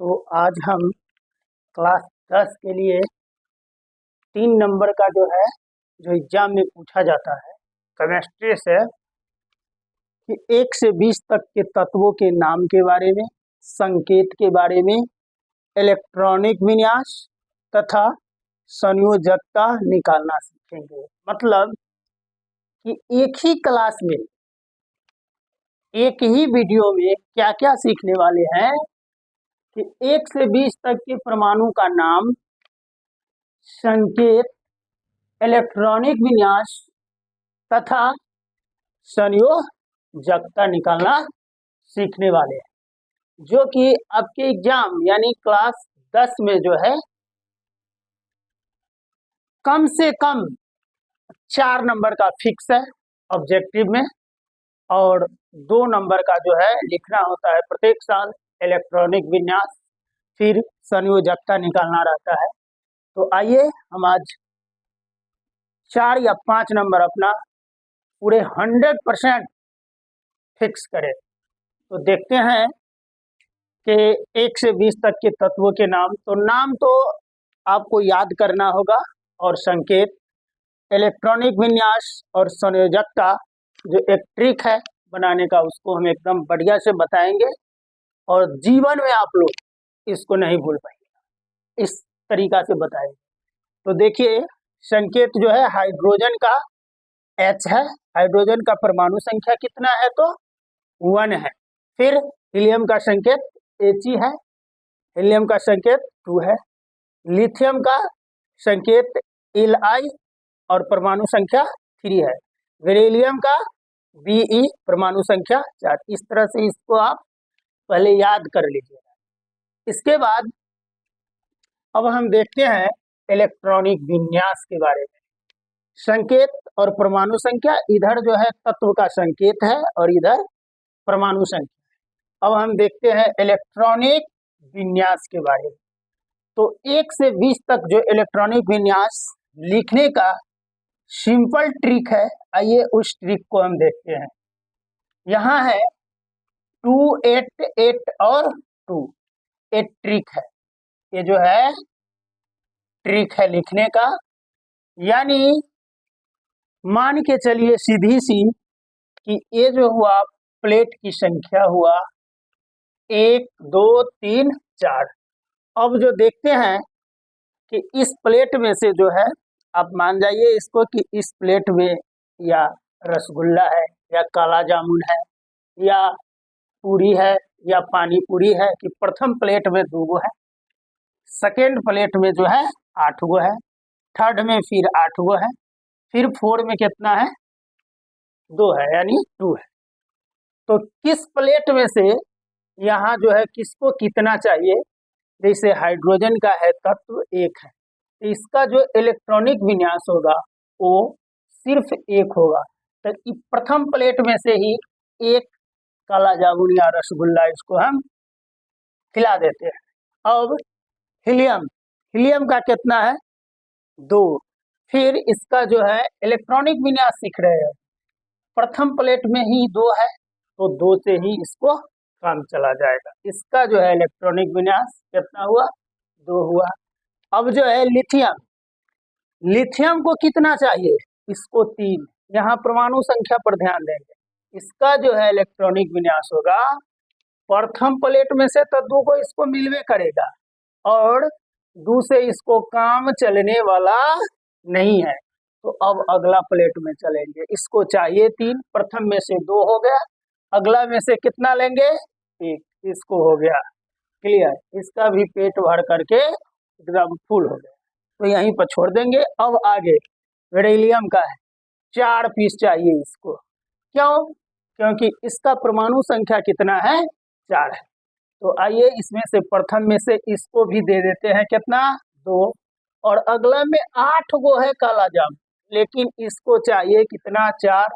तो आज हम क्लास 10 के लिए 3 नंबर का जो एग्जाम में पूछा जाता है केमिस्ट्री से कि 1 से 20 तक के तत्वों के नाम के बारे में, संकेत के बारे में, इलेक्ट्रॉनिक विन्यास तथा संयोजकता निकालना सीखेंगे। मतलब कि एक ही क्लास में एक ही वीडियो में क्या क्या सीखने वाले हैं कि 1 से 20 तक के परमाणु का नाम, संकेत, इलेक्ट्रॉनिक विन्यास तथा संयोजकता निकालना सीखने वाले हैं, जो कि आपके एग्जाम यानी क्लास 10 में जो है कम से कम 4 नंबर का फिक्स है ऑब्जेक्टिव में, और 2 नंबर का जो है लिखना होता है प्रत्येक साल। इलेक्ट्रॉनिक विन्यास फिर संयोजकता निकालना रहता है। तो आइए हम आज 4 या 5 नंबर अपना पूरे 100% फिक्स करें। तो देखते हैं कि 1 से 20 तक के तत्वों के नाम। तो नाम तो आपको याद करना होगा, और संकेत, इलेक्ट्रॉनिक विन्यास और संयोजकता जो एक ट्रिक है बनाने का, उसको हम एकदम बढ़िया से बताएंगे और जीवन में आप लोग इसको नहीं भूल पाएंगे, इस तरीका से बताएंगे। तो देखिए, संकेत जो है हाइड्रोजन का H है, हाइड्रोजन का परमाणु संख्या कितना है तो 1 है। फिर हीलियम का संकेत He है, हीलियम का संकेत 2 है। लिथियम का संकेत Li और परमाणु संख्या 3 है। बेरिलियम का Be परमाणु संख्या 4। इस तरह से इसको आप पहले याद कर लीजिएगा। इसके बाद अब हम देखते हैं इलेक्ट्रॉनिक विन्यास के बारे में। संकेत और परमाणु संख्या, इधर जो है तत्व का संकेत है और इधर परमाणु संख्या। अब हम देखते हैं इलेक्ट्रॉनिक विन्यास के बारे में। तो 1 से 20 तक जो इलेक्ट्रॉनिक विन्यास लिखने का सिंपल ट्रिक है, आइए उस ट्रिक को हम देखते हैं। यहाँ है 2 8 8 और 2, एक ट्रिक है। ये जो है ट्रिक है लिखने का, यानी मान के चलिए सीधी सी कि ये जो हुआ प्लेट की संख्या हुआ 1 2 3 4। अब जो देखते हैं कि इस प्लेट में से जो है, आप मान जाइए इसको कि इस प्लेट में या रसगुल्ला है या काला जामुन है या पूरी है या पानी पूरी है, कि प्रथम प्लेट में 2 गो है, सेकेंड प्लेट में जो है 8 गो है, थर्ड में फिर 8 गो है, फिर 4 में कितना है 2 है, यानी 2 है। तो किस प्लेट में से यहाँ जो है किसको कितना चाहिए, जैसे हाइड्रोजन का है तत्व 1 है, तो इसका जो इलेक्ट्रॉनिक विन्यास होगा वो सिर्फ 1 होगा। तो प्रथम प्लेट में से ही एक काला जामुन या रसगुल्ला इसको हम खिला देते हैं। अब हीलियम, हीलियम का कितना है 2। फिर इसका जो है इलेक्ट्रॉनिक विन्यास सीख रहे हैं, प्रथम प्लेट में ही 2 है तो 2 से ही इसको काम चला जाएगा। इसका जो है इलेक्ट्रॉनिक विन्यास कितना हुआ 2 हुआ। अब जो है लिथियम, लिथियम को कितना चाहिए, इसको 3। यहाँ परमाणु संख्या पर ध्यान देंगे। इसका जो है इलेक्ट्रॉनिक विन्यास होगा, प्रथम प्लेट में से तो 2 को इसको मिलवे करेगा और 2 से इसको काम चलने वाला नहीं है, तो अब अगला प्लेट में चलेंगे। इसको चाहिए 3, प्रथम में से 2 हो गया, अगला में से कितना लेंगे 1, इसको हो गया क्लियर। इसका भी पेट भर करके एकदम फुल हो गया, तो यहीं पर छोड़ देंगे। अब आगे बेरिलियम का है 4 पीस चाहिए इसको, क्यों, क्योंकि इसका परमाणु संख्या कितना है 4 है। तो आइए इसमें से प्रथम में से इसको भी दे देते हैं कितना 2, और अगला में 8 गो है काला जाम, लेकिन इसको चाहिए कितना 4,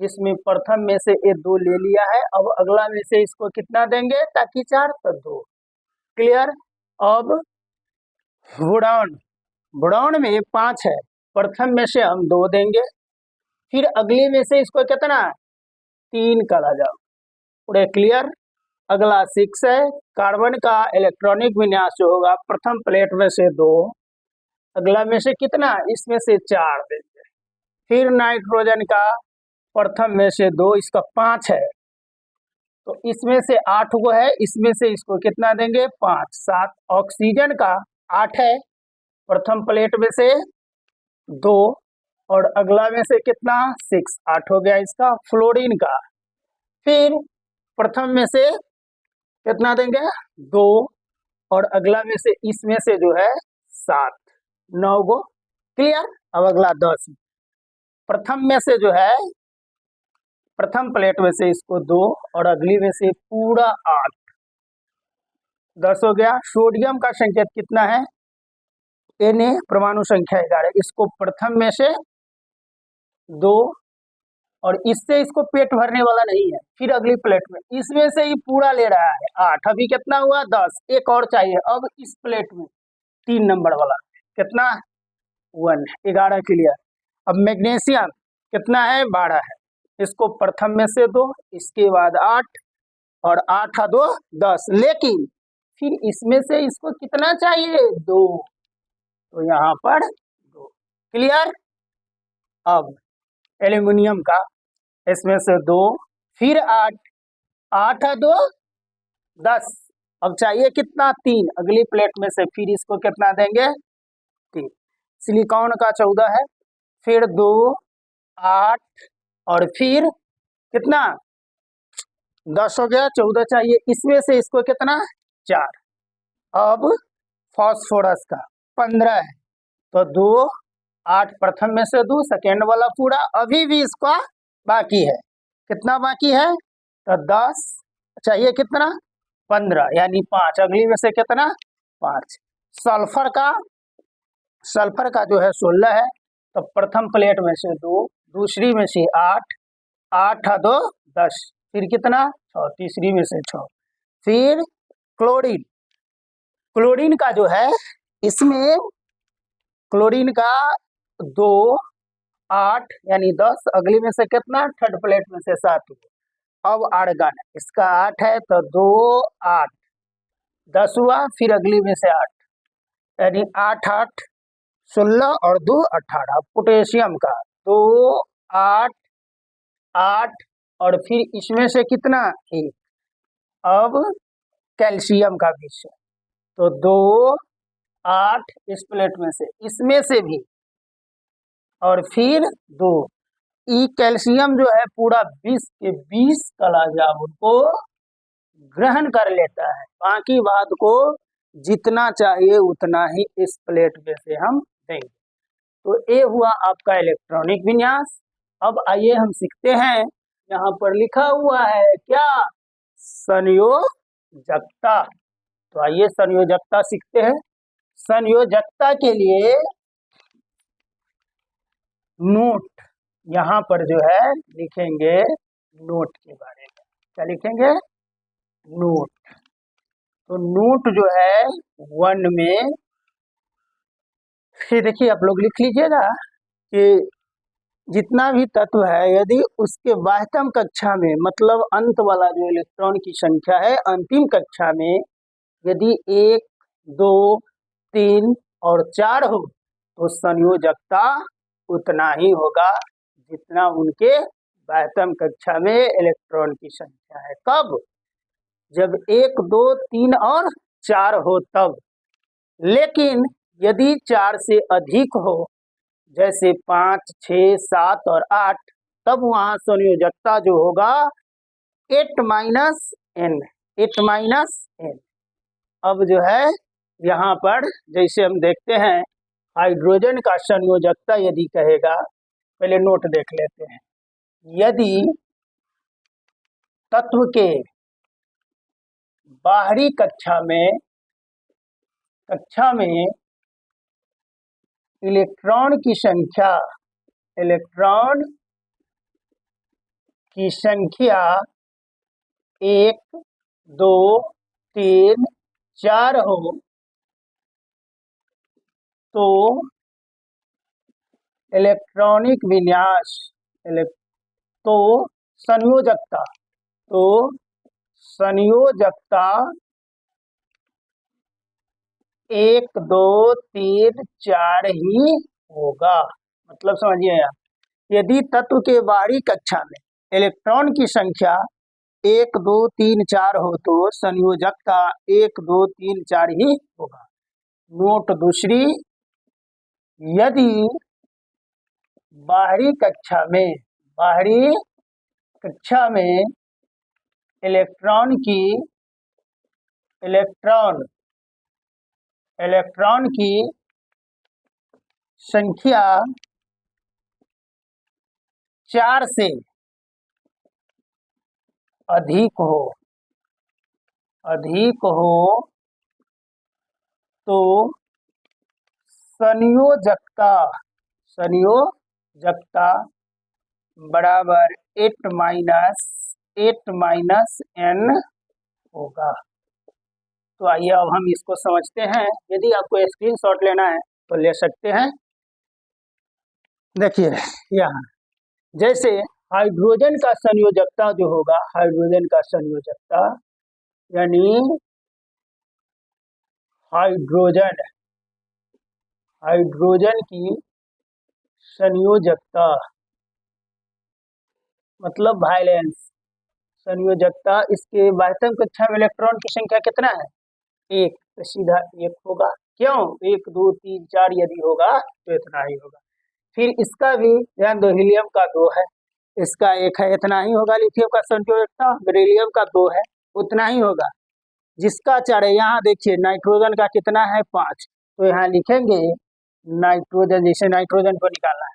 जिसमें प्रथम में से ये 2 ले लिया है। अब अगला में से इसको कितना देंगे ताकि 4 तो 2 क्लियर। अब बोरॉन, बोरॉन में 5 है, प्रथम में से हम 2 देंगे, फिर अगले में से इसको कितना 3 काला जाम, पूरे क्लियर। अगला 6 है, कार्बन का इलेक्ट्रॉनिक विन्यास जो होगा प्रथम प्लेट में से 2, अगला में से कितना, इसमें से 4 देंगे। फिर नाइट्रोजन का प्रथम में से 2, इसका 5 है, तो इसमें से 8 को है, इसमें से इसको कितना देंगे, 5, 7। ऑक्सीजन का 8 है, प्रथम प्लेट में से 2 और अगला में से कितना, 6, 8 हो गया इसका। फ्लोरीन का फिर प्रथम में से कितना देंगे, 2 और अगला में से इसमें से जो है 7, 9 को। क्लियर। अब अगला 10, प्रथम में से जो है प्रथम प्लेट में से इसको 2 और अगली में से पूरा 8, 10 हो गया। सोडियम का संकेत कितना है, Na, परमाणु संख्या 11, इसको प्रथम में से 2 और इससे इसको पेट भरने वाला नहीं है, फिर अगली प्लेट में इसमें से ही पूरा ले रहा है 8, अभी कितना हुआ 10, एक और चाहिए। अब इस प्लेट में 3 नंबर वाला कितना, 1, 11 क्लियर। अब मैग्नीशियम कितना है, 12 है, इसको प्रथम में से 2, इसके बाद 8 और 8 2 10, लेकिन फिर इसमें से इसको कितना चाहिए, 2, तो यहाँ पर 2। क्लियर। अब एल्यूमिनियम का इसमें से 2, फिर 8, 8 2 10, अब चाहिए कितना, 3, अगली प्लेट में से फिर इसको कितना देंगे, 3। सिलिकॉन का 14 है, फिर 2, 8 और फिर कितना, 10 हो गया, 14 चाहिए, इसमें से इसको कितना, 4। अब फास्फोरस का 15 है, तो 2, 8 प्रथम में से 2, सेकेंड वाला पूरा, अभी भी इसका बाकी है, कितना बाकी है, तो 10 चाहिए, कितना, 15, यानी 5, अगली में से कितना, 5। सल्फर का जो है 16 है, तो प्रथम प्लेट में से 2, दूसरी में से 8, 8 2 10, फिर कितना, 6, तीसरी में से 6। फिर क्लोरीन, क्लोरीन का जो है इसमें क्लोरीन का 2, 8 यानी 10, अगली में से कितना, थर्ड प्लेट में से 7। अब आर्गन, इसका 8 है, तो 2, 8 10 हुआ, फिर अगली में से 8, यानी 8 8 16 और 2 18। पोटेशियम का 2, 8 8 और फिर इसमें से कितना, 1। अब कैल्शियम का विषय, तो 2, 8 इस प्लेट में से, इसमें से भी, और फिर 2। ई कैल्शियम जो है पूरा 20 के 20 कलाजामुन को ग्रहण कर लेता है, बाकी बात को जितना चाहिए उतना ही इस प्लेट में से हम देंगे। तो ये हुआ आपका इलेक्ट्रॉनिक विन्यास। अब आइए हम सीखते हैं, यहाँ पर लिखा हुआ है क्या, संयोजकता। तो आइए संयोजकता सीखते हैं। संयोजकता के लिए नोट, यहाँ पर जो है लिखेंगे नोट के बारे में, क्या लिखेंगे, नोट। तो नोट जो है 1 में, फिर देखिए आप लोग लिख लीजिएगा कि जितना भी तत्व है, यदि उसके बाह्यतम कक्षा में, मतलब अंत वाला जो इलेक्ट्रॉन की संख्या है अंतिम कक्षा में, यदि 1 2 3 और 4 हो, तो संयोजकता उतना ही होगा जितना उनके बाह्यतम कक्षा में इलेक्ट्रॉन की संख्या है। कब, जब 1 2 3 और 4 हो तब। लेकिन यदि 4 से अधिक हो, जैसे 5 6 7 और 8, तब वहां संयोजकता जो होगा 8 n, 8 n। अब जो है यहाँ पर जैसे हम देखते हैं, हाइड्रोजन का संयोजकता यदि कहेगा, पहले नोट देख लेते हैं। यदि तत्व के बाहरी कक्षा में इलेक्ट्रॉन की संख्या 1 2 3 4 हो, तो इलेक्ट्रॉनिक विन्यास, तो संयोजकता संयोजकता 1 2 3 4 ही होगा। मतलब समझिए यार, यदि तत्व के बाहरी कक्षा में इलेक्ट्रॉन की संख्या 1 2 3 4 हो तो संयोजकता 1 2 3 4 ही होगा। नोट दूसरी, यदि बाहरी कक्षा में इलेक्ट्रॉन की संख्या 4 से अधिक हो तो संयोजकता बराबर 8 माइनस n होगा। तो आइए अब हम इसको समझते हैं। यदि आपको स्क्रीनशॉट लेना है तो ले सकते हैं। देखिए यहाँ, जैसे हाइड्रोजन का संयोजकता जो होगा, हाइड्रोजन का संयोजकता यानी हाइड्रोजन की संयोजकता मतलब वैलेंस संयोजकता, इसके बाह्यतम कक्षा में इलेक्ट्रॉन की संख्या कितना है? 1, तो सीधा 1 होगा। क्यों? 1 2 3 4 यदि होगा तो इतना ही होगा। फिर इसका भी ध्यान दो, हीलियम का 2 है, इसका 1 है, इतना ही होगा। लिथियम का संयोजकता, बेरिलियम का 2 है, उतना ही होगा। जिसका 4 है, यहाँ देखिए नाइट्रोजन का कितना है? 5, तो यहाँ लिखेंगे नाइट्रोजन, जैसे नाइट्रोजन को निकालना है,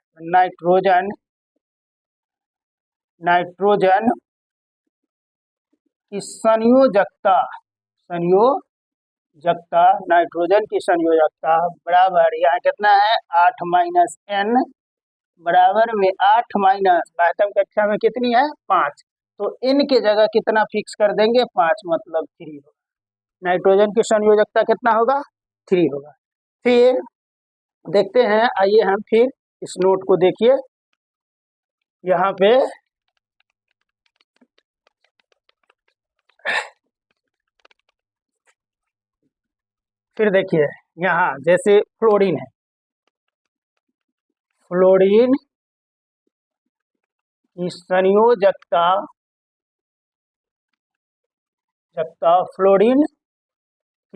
नाइट्रोजन की संयोजकता नाइट्रोजन की संयोजकता बराबर यहाँ कितना है? 8 माइनस n बराबर में 8 माइनस बाह्यतम कक्षा में कितनी है? 5, तो n के जगह कितना फिक्स कर देंगे? 5, मतलब 3 होगा। नाइट्रोजन की संयोजकता कितना होगा? 3 होगा। फिर देखते हैं, आइए हम फिर इस नोट को देखिए। यहाँ पे फिर देखिए, यहाँ जैसे फ्लोरीन है, फ्लोरीन की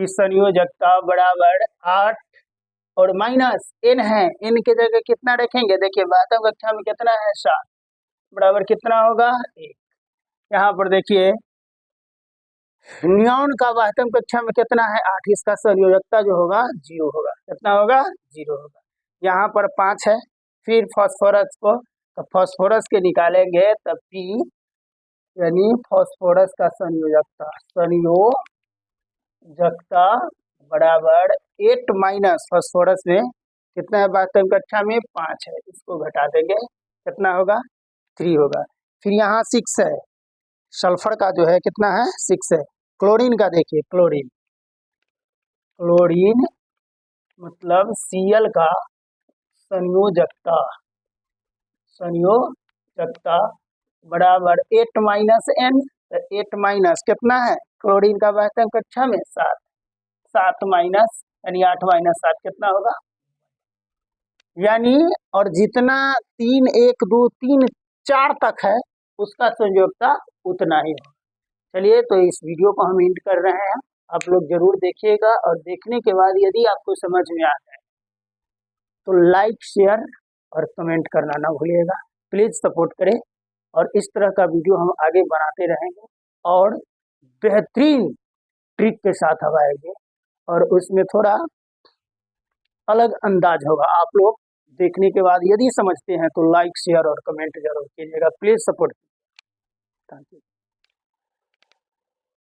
संयोजकता बराबर 8 और माइनस n है, n के जगह कितना रखेंगे? देखिए बाह्यतम कक्षा में कितना है? 7, बराबर कितना होगा? 1। यहाँ पर देखिए नियॉन का बाह्यतम कक्षा में कितना है? 8, इसका संयोजकता जो होगा 0 होगा। कितना होगा? 0 होगा। यहाँ पर 5 है। फिर फास्फोरस को, तो फास्फोरस के निकालेंगे तब P यानी फास्फोरस का संयोजकता बराबर 8 माइनस फास्फोरस में कितना है? बाह्यतम कक्षा में 5 है, इसको घटा देंगे, कितना होगा? 3 होगा। फिर यहाँ 6 है, सल्फर का जो है कितना है? 6 है। क्लोरीन का देखिए, क्लोरीन मतलब Cl का संयोजकता बराबर 8 माइनस n, 8 माइनस कितना है? क्लोरीन का बाह्यतम कक्षा में 7, 7 माइनस यानी 8 माइनस 7 कितना होगा? यानी और जितना 3 1 2 3 4 तक है उसका संयोजकता उतना ही होगा। चलिए, तो इस वीडियो को हम एंड कर रहे हैं। आप लोग जरूर देखिएगा, और देखने के बाद यदि आपको समझ में आ जाए तो लाइक शेयर और कमेंट करना ना भूलिएगा। प्लीज सपोर्ट करें, और इस तरह का वीडियो हम आगे बनाते रहेंगे और बेहतरीन ट्रिक के साथ हम आएंगे, और उसमें थोड़ा अलग अंदाज होगा। आप लोग देखने के बाद यदि समझते हैं तो लाइक शेयर और कमेंट जरूर कीजिएगा। Please support. Thank you.